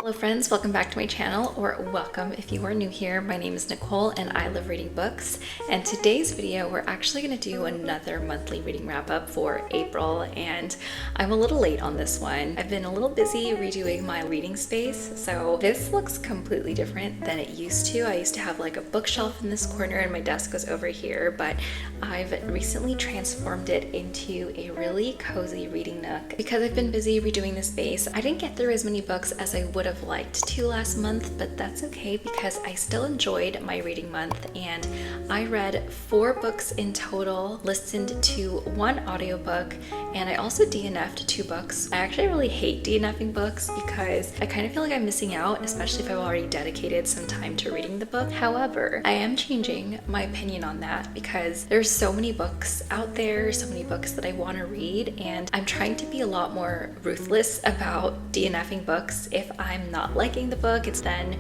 Hello friends, welcome back to my channel, or welcome if you are new here. My name is Nicole and I love reading books. And today's video, we're actually going to do another monthly reading wrap up for April, and I'm a little late on this one. I've been a little busy redoing my reading space, so this looks completely different than it used to. I used to have like a bookshelf in this corner and my desk was over here, but I've recently transformed it into a really cozy reading nook. Because I've been busy redoing the space, I didn't get through as many books as I would have liked to last month, but that's okay because I still enjoyed my reading month and I read 4 books in total, listened to 1 audiobook, and I also DNF'd 2 books. I actually really hate DNFing books because I kind of feel like I'm missing out, especially if I've already dedicated some time to reading the book. However, I am changing my opinion on that because there's so many books out there, so many books that I want to read, and I'm trying to be a lot more ruthless about DNFing books. If I'm not liking the book, then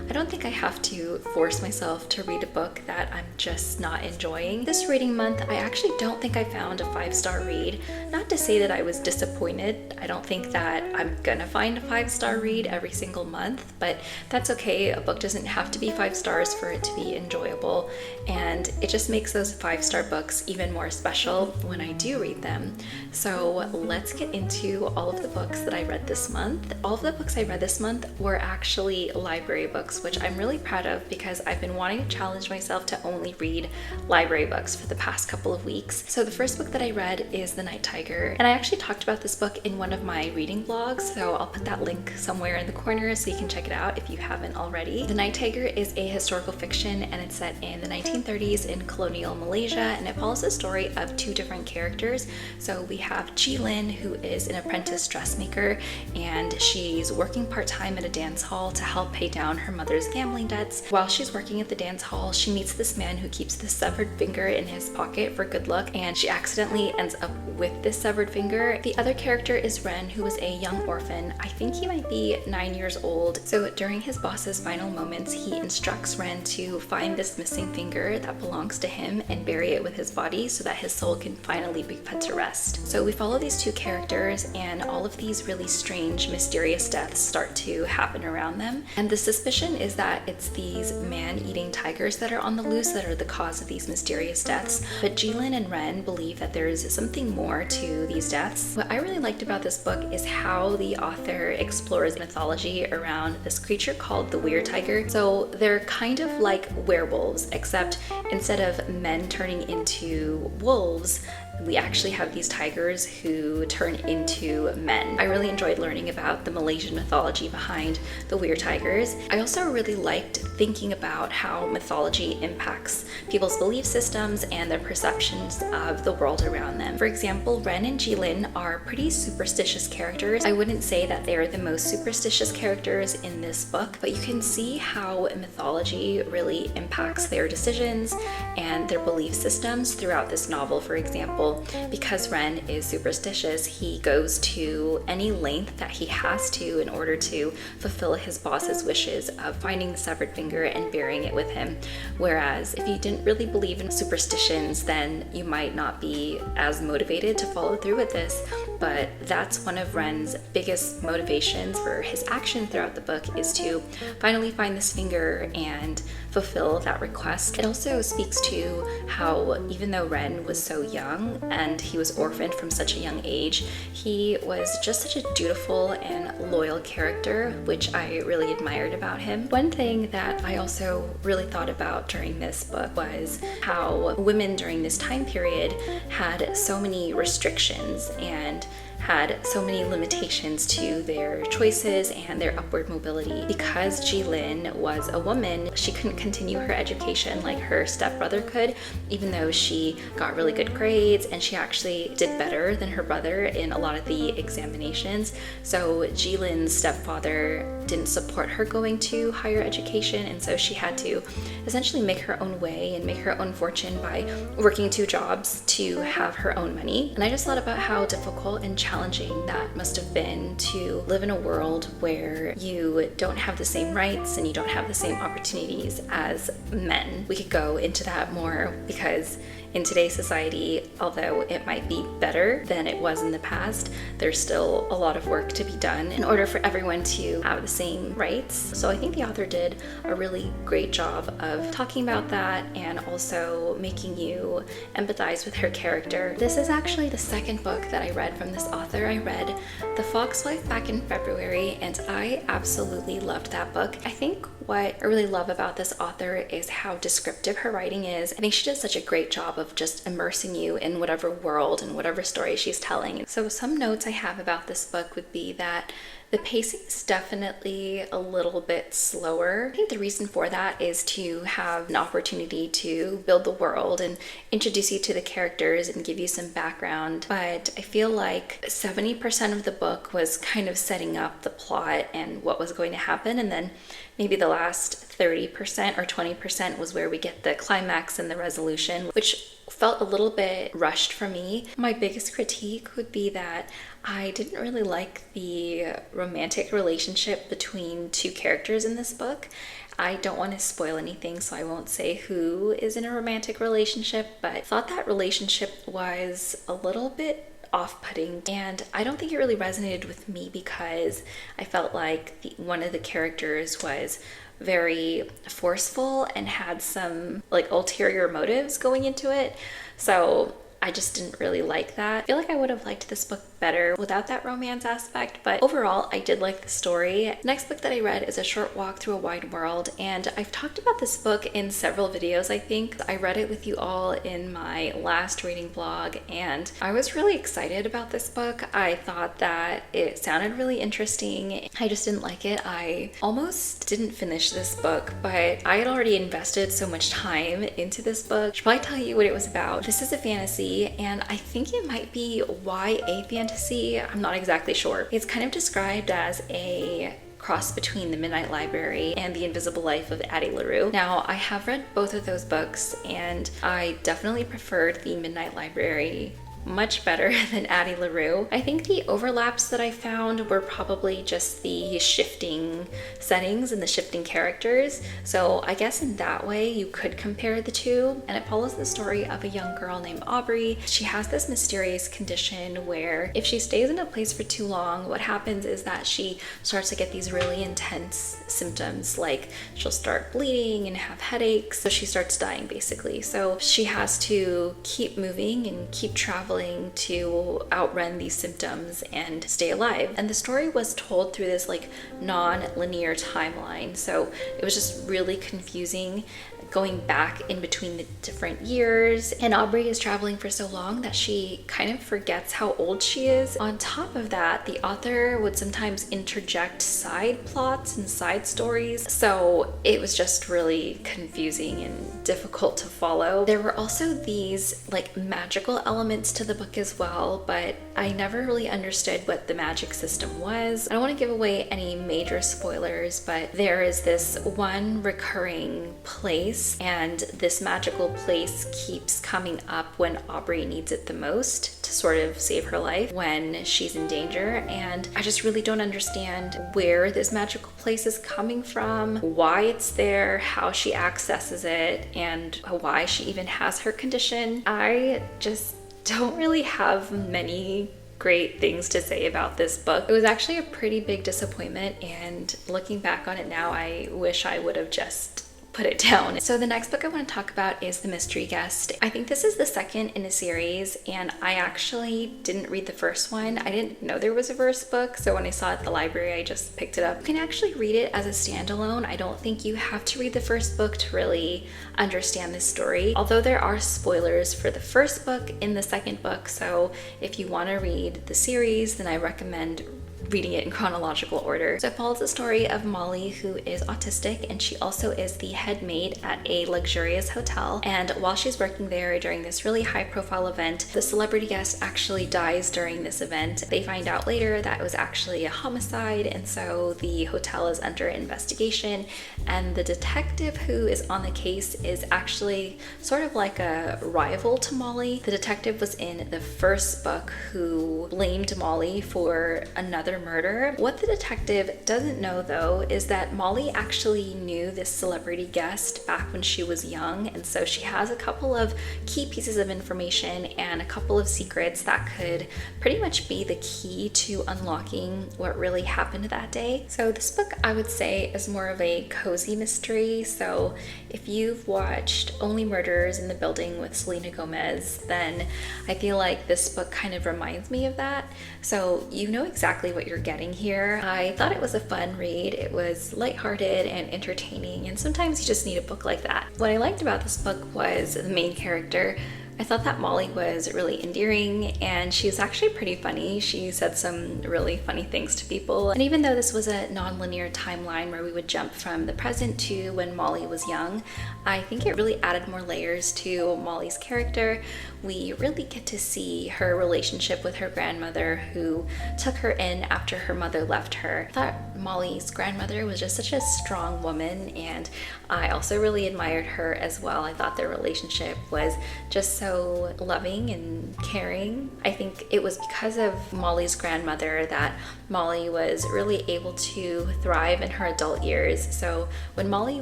I don't think I have to force myself to read a book that I'm just not enjoying. This reading month, I actually don't think I found a 5-star read. Not to say that I was disappointed. I don't think that I'm gonna find a 5-star read every single month, but that's okay. A book doesn't have to be 5 stars for it to be enjoyable, and it just makes those 5-star books even more special when I do read them. So let's get into all of the books that I read this month. All of the books I read this month were actually library books, which I'm really proud of because I've been wanting to challenge myself to only read library books for the past couple of weeks. So the first book that I read is The Night Tiger, and I actually talked about this book in one of my reading vlogs, so I'll put that link somewhere in the corner so you can check it out if you haven't already. The Night Tiger is a historical fiction and it's set in the 1930s in colonial Malaysia, and it follows the story of 2 different characters. So we have Celine, who is an apprentice dressmaker, and she's working part-time at a dance hall to help pay down her mother's gambling debts. While she's working at the dance hall, she meets this man who keeps the severed finger in his pocket for good luck, and she accidentally ends up with this severed finger. The other character is Ren, who is a young orphan. I think he might be 9 years old. So during his boss's final moments, he instructs Ren to find this missing finger that belongs to him and bury it with his body so that his soul can finally be put to rest. So we follow these 2 characters, and all of these really strange, mysterious deaths start to happen around them. And the suspicion is that it's these man-eating tigers that are on the loose that are the cause of these mysterious deaths. But Jilin and Ren believe that there's something more to these deaths. What I really liked about this book is how the author explores mythology around this creature called the weird tiger. So they're kind of like werewolves, except instead of men turning into wolves, we actually have these tigers who turn into men. I really enjoyed learning about the Malaysian mythology behind the weird tigers. I also really liked thinking about how mythology impacts people's belief systems and their perceptions of the world around them. For example, Ren and Jilin are pretty superstitious characters. I wouldn't say that they are the most superstitious characters in this book, but you can see how mythology really impacts their decisions and their belief systems throughout this novel. For example, because Ren is superstitious, he goes to any length that he has to in order to fulfill his boss's wishes of finding the severed finger and burying it with him. Whereas if you didn't really believe in superstitions, then you might not be as motivated to follow through with this. But that's one of Ren's biggest motivations for his action throughout the book, is to finally find this finger and fulfill that request. It also speaks to how even though Ren was so young and he was orphaned from such a young age, he was just such a dutiful and loyal character, which I really admired about him. One thing that I also really thought about during this book was how women during this time period had so many restrictions and had so many limitations to their choices and their upward mobility. Because Jilin was a woman, she couldn't continue her education like her stepbrother could, even though she got really good grades and she actually did better than her brother in a lot of the examinations. So Jilin's stepfather didn't support her going to higher education, and so she had to essentially make her own way and make her own fortune by working 2 jobs to have her own money. And I just thought about how difficult and challenging that must have been to live in a world where you don't have the same rights and you don't have the same opportunities as men. We could go into that more because in today's society, although it might be better than it was in the past, there's still a lot of work to be done in order for everyone to have the same rights. So I think the author did a really great job of talking about that and also making you empathize with her character. This is actually the second book that I read from this author. I read The Fox Wife back in February, and I absolutely loved that book. I think what I really love about this author is how descriptive her writing is. I think she does such a great job of just immersing you in whatever world and whatever story she's telling. So some notes I have about this book would be that the pacing is definitely a little bit slower. I think the reason for that is to have an opportunity to build the world and introduce you to the characters and give you some background. But I feel like 70% of the book was kind of setting up the plot and what was going to happen, and then maybe the last 30% or 20% was where we get the climax and the resolution, which felt a little bit rushed for me. My biggest critique would be that I didn't really like the romantic relationship between two characters in this book. I don't want to spoil anything, so I won't say who is in a romantic relationship, but I thought that relationship was a little bit off-putting, and I don't think it really resonated with me because I felt like one of the characters was very forceful and had some like ulterior motives going into it. So I just didn't really like that. I feel like I would have liked this book better without that romance aspect, but overall I did like the story. Next book that I read is A Short Walk Through a Wide World, and I've talked about this book in several videos. I think I read it with you all in my last reading vlog, and I was really excited about this book. I thought that it sounded really interesting. I just didn't like it. I almost didn't finish this book, but I had already invested so much time into this book. I should probably tell you what it was about. This is a fantasy, and I think it might be YA fantasy. I'm not exactly sure. It's kind of described as a cross between The Midnight Library and The Invisible Life of Addie LaRue. Now, I have read both of those books, and I definitely preferred The Midnight Library much better than Addie LaRue. I think the overlaps that I found were probably just the shifting settings and the shifting characters. So I guess in that way you could compare the two. And it follows the story of a young girl named Aubrey. She has this mysterious condition where if she stays in a place for too long, what happens is that she starts to get these really intense symptoms, like she'll start bleeding and have headaches. So she starts dying basically. So she has to keep moving and keep traveling to outrun these symptoms and stay alive. And the story was told through this like non-linear timeline, so it was just really confusing going back in between the different years. And Aubrey is traveling for so long that she kind of forgets how old she is. On top of that, the author would sometimes interject side plots and side stories, so it was just really confusing and difficult to follow. There were also these like magical elements to the book as well, but I never really understood what the magic system was. I don't want to give away any major spoilers, but there is this one recurring place, and this magical place keeps coming up when Aubrey needs it the most to sort of save her life when she's in danger. And I just really don't understand where this magical place is coming from, why it's there, how she accesses it, and why she even has her condition. I just don't really have many great things to say about this book. It was actually a pretty big disappointment, and looking back on it now, I wish I would have just put it down. So the next book I want to talk about is The Mystery Guest. I think this is the second in a series, and I actually didn't read the first one. I didn't know there was a first book, so when I saw it at the library, I just picked it up. You can actually read it as a standalone. I don't think you have to read the first book to really understand this story, although there are spoilers for the first book in the second book, so if you want to read the series, then I recommend reading it in chronological order. So it follows the story of Molly, who is autistic, and she also is the head maid at a luxurious hotel. And while she's working there during this really high profile event, the celebrity guest actually dies during this event. They find out later that it was actually a homicide, and so the hotel is under investigation, and the detective who is on the case is actually sort of like a rival to Molly. The detective was in the first book who blamed Molly for another another murder. What the detective doesn't know though is that Molly actually knew this celebrity guest back when she was young, and so she has a couple of key pieces of information and a couple of secrets that could pretty much be the key to unlocking what really happened that day. So this book, I would say, is more of a cozy mystery. So if you've watched Only Murders in the Building with Selena Gomez, then I feel like this book kind of reminds me of that. So you know exactly what you're getting here. I thought it was a fun read. It was lighthearted and entertaining, and sometimes you just need a book like that. What I liked about this book was the main character. I thought that Molly was really endearing, and she was actually pretty funny. She said some really funny things to people. And even though this was a non-linear timeline where we would jump from the present to when Molly was young, I think it really added more layers to Molly's character. We really get to see her relationship with her grandmother, who took her in after her mother left her. I thought Molly's grandmother was just such a strong woman, and I also really admired her as well. I thought their relationship was just so loving and caring. I think it was because of Molly's grandmother that Molly was really able to thrive in her adult years. So when Molly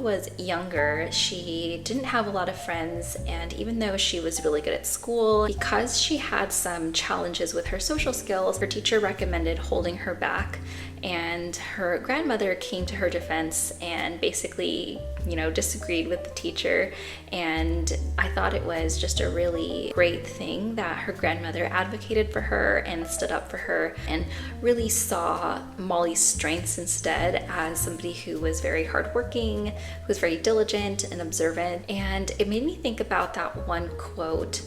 was younger, she didn't have a lot of friends, and even though she was really good at school, because she had some challenges with her social skills, her teacher recommended holding her back, and her grandmother came to her defense and basically, disagreed with the teacher. And I thought it was just a really great thing that her grandmother advocated for her and stood up for her and really saw Molly's strengths instead as somebody who was very hardworking, who was very diligent and observant. And it made me think about that one quote.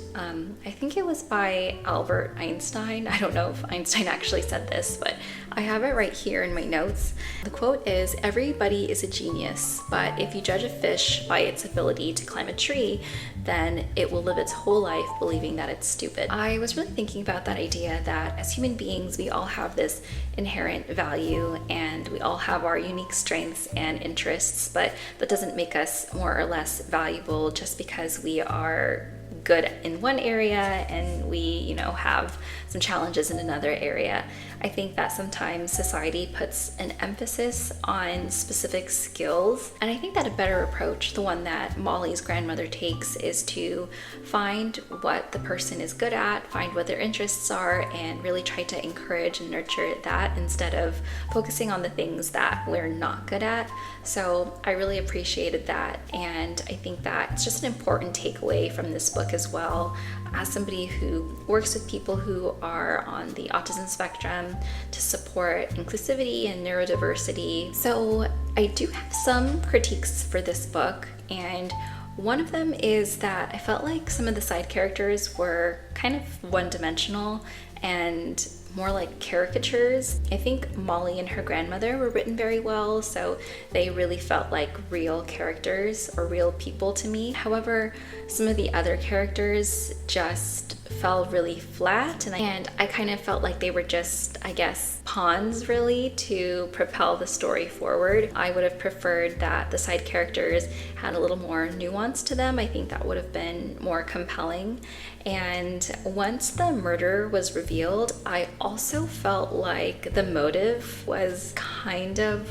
I think it was by Albert Einstein. I don't know if Einstein actually said this, but I have it right here in my notes. The quote is, "Everybody is a genius, but if you judge a fish by its ability to climb a tree, then it will live its whole life believing that it's stupid." I was really thinking about that idea that as human beings, we all have this inherent value and we all have our unique strengths and interests, but that doesn't make us more or less valuable just because we are good in one area and we, have some challenges in another area. I think that sometimes society puts an emphasis on specific skills, and I think that a better approach, the one that Molly's grandmother takes, is to find what the person is good at, find what their interests are, and really try to encourage and nurture that instead of focusing on the things that we're not good at. So I really appreciated that, and I think that it's just an important takeaway from this book as well. As somebody who works with people who are on the autism spectrum, to support inclusivity and neurodiversity. So I do have some critiques for this book, and one of them is that I felt like some of the side characters were kind of one-dimensional and more like caricatures. I think Molly and her grandmother were written very well, so they really felt like real characters or real people to me. However, some of the other characters just fell really flat, and I kind of felt like they were just, pawns really to propel the story forward. I would have preferred that the side characters had a little more nuance to them. I think that would have been more compelling. And once the murder was revealed, I also felt like the motive was kind of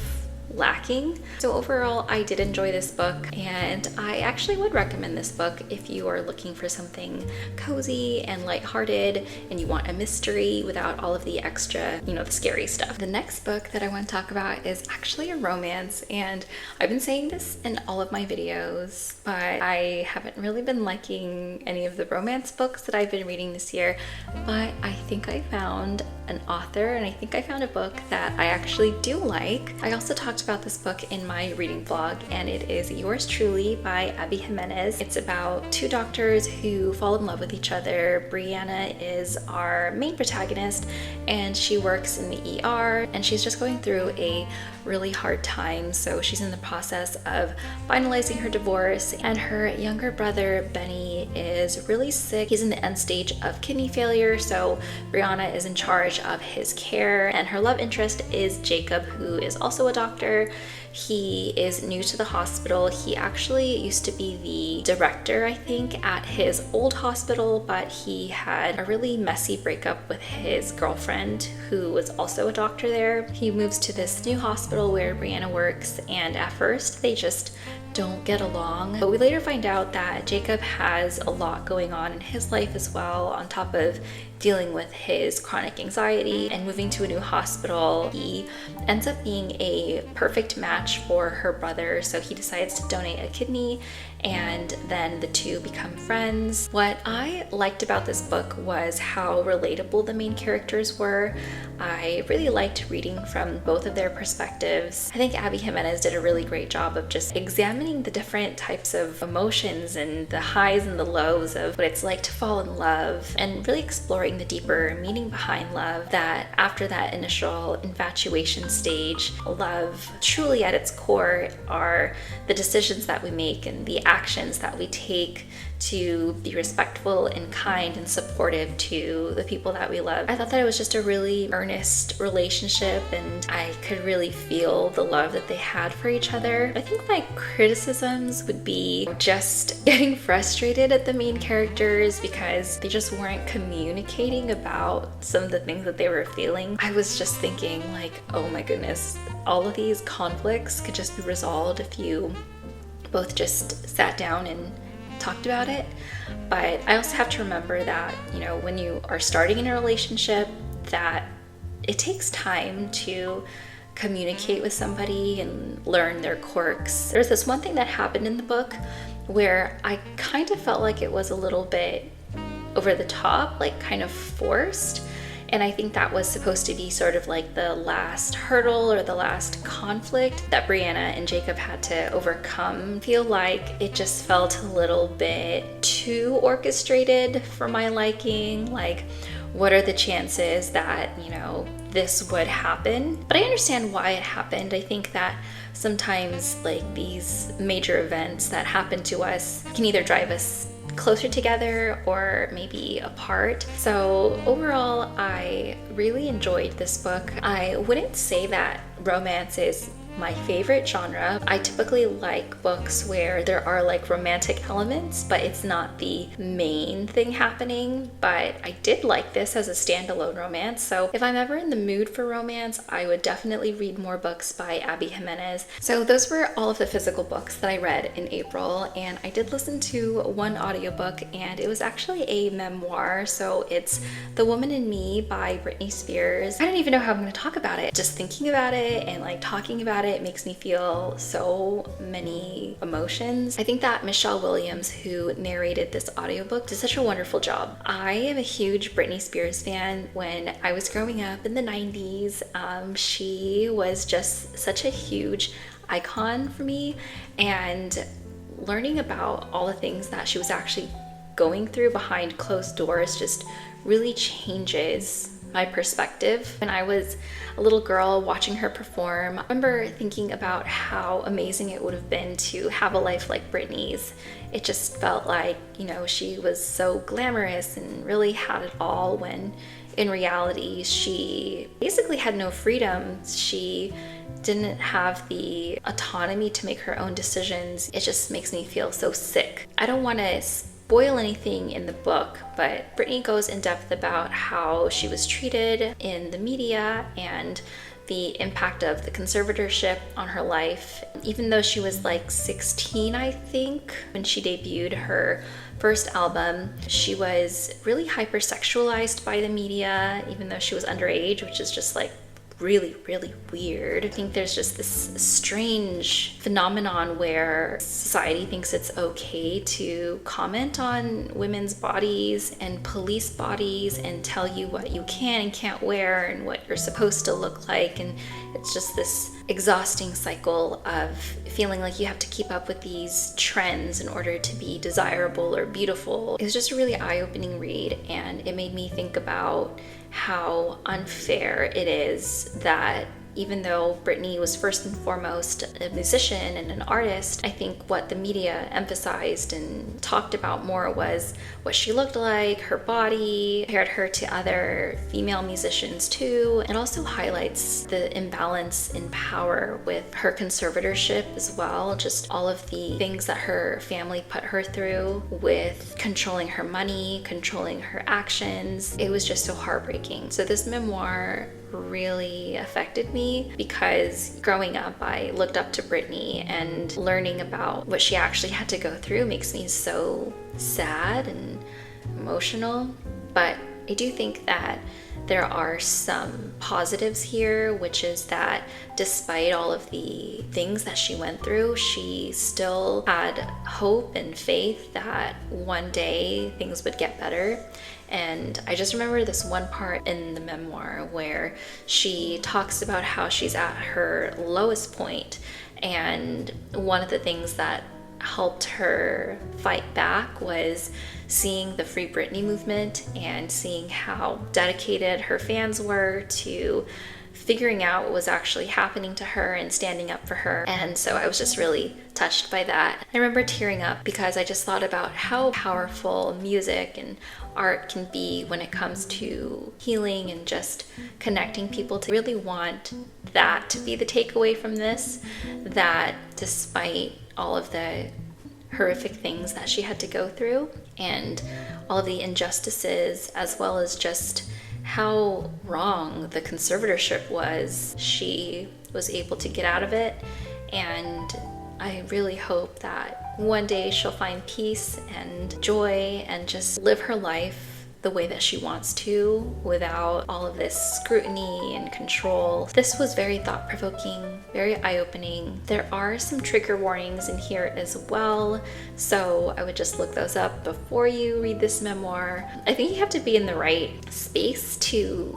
lacking. So overall, I did enjoy this book, and I actually would recommend this book if you are looking for something cozy and lighthearted and you want a mystery without all of the extra, the scary stuff. The next book that I want to talk about is actually a romance, and I've been saying this in all of my videos, but I haven't really been liking any of the romance books that I've been reading this year, but I think I found an author, and I think I found a book that I actually do like. I also talked about this book in my reading vlog, and it is Yours Truly by Abbey Jimenez. It's about two doctors who fall in love with each other. Brianna is our main protagonist, and she works in the ER, and she's just going through a really hard time. So she's in the process of finalizing her divorce, and her younger brother Benny is really sick. He's in the end stage of kidney failure, so Brianna is in charge of his care, and her love interest is Jacob, who is also a doctor. He is new to the hospital. He actually used to be the director, I think, at his old hospital, but he had a really messy breakup with his girlfriend, who was also a doctor there. He moves to this new hospital where Brianna works, and at first they just don't get along. But we later find out that Jacob has a lot going on in his life as well, on top of dealing with his chronic anxiety and moving to a new hospital. He ends up being a perfect match for her brother, so he decides to donate a kidney, and then the two become friends. What I liked about this book was how relatable the main characters were. I really liked reading from both of their perspectives. I think Abbey Jimenez did a really great job of just examining the different types of emotions and the highs and the lows of what it's like to fall in love, and really exploring the deeper meaning behind love, that after that initial infatuation stage, love truly at its core are the decisions that we make and the actions that we take to be respectful and kind and supportive to the people that we love. I thought that it was just a really earnest relationship, and I could really feel the love that they had for each other. I think my criticisms would be just getting frustrated at the main characters because they just weren't communicating about some of the things that they were feeling. I was just thinking like, oh my goodness, all of these conflicts could just be resolved if you both just sat down and talked about it. But I also have to remember that, you know, when you are starting in a relationship, that it takes time to communicate with somebody and learn their quirks. There's this one thing that happened in the book where I kind of felt like it was a little bit over the top, like kind of forced. And I think that was supposed to be sort of like the last hurdle or the last conflict that Brianna and Jacob had to overcome. I feel like it just felt a little bit too orchestrated for my liking. Like, what are the chances that, you know, this would happen? But I understand why it happened. I think that sometimes like these major events that happen to us can either drive us closer together or maybe apart. So overall, I really enjoyed this book. I wouldn't say that romance is my favorite genre. I typically like books where there are like romantic elements, but it's not the main thing happening. But I did like this as a standalone romance. So if I'm ever in the mood for romance, I would definitely read more books by Abbey Jimenez. So those were all of the physical books that I read in April, and I did listen to one audiobook, and it was actually a memoir. So it's The Woman in Me by Britney Spears. I don't even know how I'm going to talk about it. Just thinking about it and like talking about it makes me feel so many emotions. I think that Michelle Williams, who narrated this audiobook, did such a wonderful job. I am a huge Britney Spears fan. When I was growing up in the 90s, she was just such a huge icon for me, and learning about all the things that she was actually going through behind closed doors just really changes my perspective. When I was a little girl watching her perform, I remember thinking about how amazing it would have been to have a life like Britney's. It just felt like, you know, she was so glamorous and really had it all, when in reality she basically had no freedom. She didn't have the autonomy to make her own decisions. It just makes me feel so sick. I don't want to spoil anything in the book, but Britney goes in depth about how she was treated in the media and the impact of the conservatorship on her life. Even though she was like 16, I think, when she debuted her first album, she was really hypersexualized by the media, even though she was underage, which is just like really, really weird. I think there's just this strange phenomenon where society thinks it's okay to comment on women's bodies and police bodies and tell you what you can and can't wear and what you're supposed to look like. And it's just this exhausting cycle of feeling like you have to keep up with these trends in order to be desirable or beautiful. It was just a really eye-opening read, and it made me think about how unfair it is that even though Britney was first and foremost a musician and an artist, I think what the media emphasized and talked about more was what she looked like, her body, compared her to other female musicians too. It also highlights the imbalance in power with her conservatorship as well, just all of the things that her family put her through with controlling her money, controlling her actions. It was just so heartbreaking. So this memoir really affected me because growing up, I looked up to Britney, and learning about what she actually had to go through makes me so sad and emotional. But I do think that there are some positives here, which is that despite all of the things that she went through, she still had hope and faith that one day things would get better. And I just remember this one part in the memoir where she talks about how she's at her lowest point, and one of the things that helped her fight back was seeing the Free Britney movement and seeing how dedicated her fans were to figuring out what was actually happening to her and standing up for her. And so I was just really touched by that. I remember tearing up because I just thought about how powerful music and art can be when it comes to healing and just connecting people. To really want that to be the takeaway from this, that despite all of the horrific things that she had to go through and all of the injustices, as well as just how wrong the conservatorship was, she was able to get out of it. And I really hope that one day she'll find peace and joy and just live her life the way that she wants to without all of this scrutiny and control. This was very thought-provoking, very eye-opening. There are some trigger warnings in here as well, so I would just look those up before you read this memoir. I think you have to be in the right space to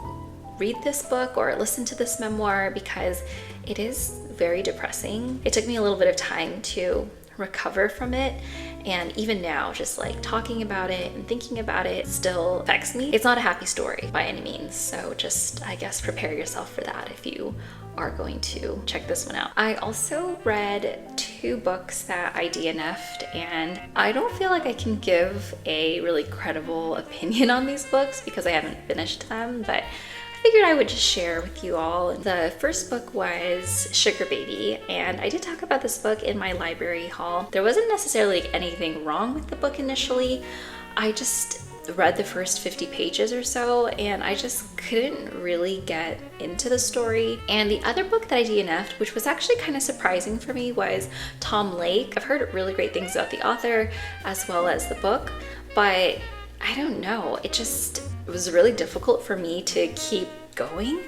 read this book or listen to this memoir because it is very depressing. It took me a little bit of time to recover from it, and even now, just like talking about it and thinking about it still affects me. It's not a happy story by any means, so just, I guess, prepare yourself for that if you are going to check this one out. I also read 2 books that I DNF'd, and I don't feel like I can give a really credible opinion on these books because I haven't finished them, but I figured I would just share with you all. The first book was Sugar Baby, and I did talk about this book in my library haul. There wasn't necessarily anything wrong with the book initially. I just read the first 50 pages or so, and I just couldn't really get into the story. And the other book that I DNF'd, which was actually kind of surprising for me, was Tom Lake. I've heard really great things about the author as well as the book, but I don't know, it was really difficult for me to keep going.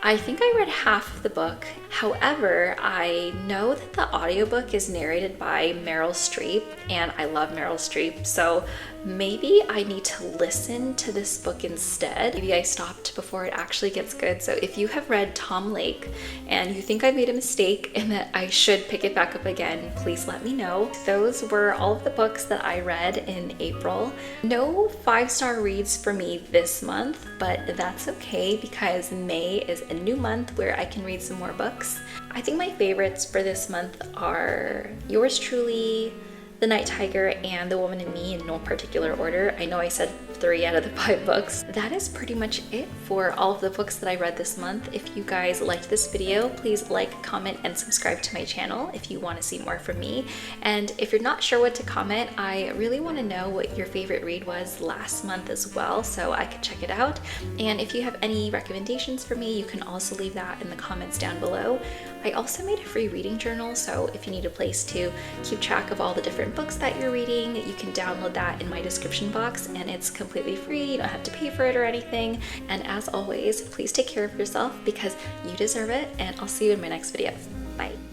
I think I read half of the book. However, I know that the audiobook is narrated by Meryl Streep, and I love Meryl Streep, so maybe I need to listen to this book instead. Maybe I stopped before it actually gets good. So if you have read Tom Lake and you think I made a mistake and that I should pick it back up again, please let me know. Those were all of the books that I read in April. No 5-star reads for me this month, but that's okay because May is a new month where I can read some more books. I think my favorites for this month are yours truly, The Night Tiger, and The Woman in Me in no particular order. I know I said 3 out of the 5 books. That is pretty much it for all of the books that I read this month. If you guys liked this video, please like, comment, and subscribe to my channel if you want to see more from me. And if you're not sure what to comment, I really want to know what your favorite read was last month as well, so I can check it out. And if you have any recommendations for me, you can also leave that in the comments down below. I also made a free reading journal, so if you need a place to keep track of all the different books that you're reading, you can download that in my description box, and it's completely free. You don't have to pay for it or anything. And as always, please take care of yourself because you deserve it, and I'll see you in my next video. Bye.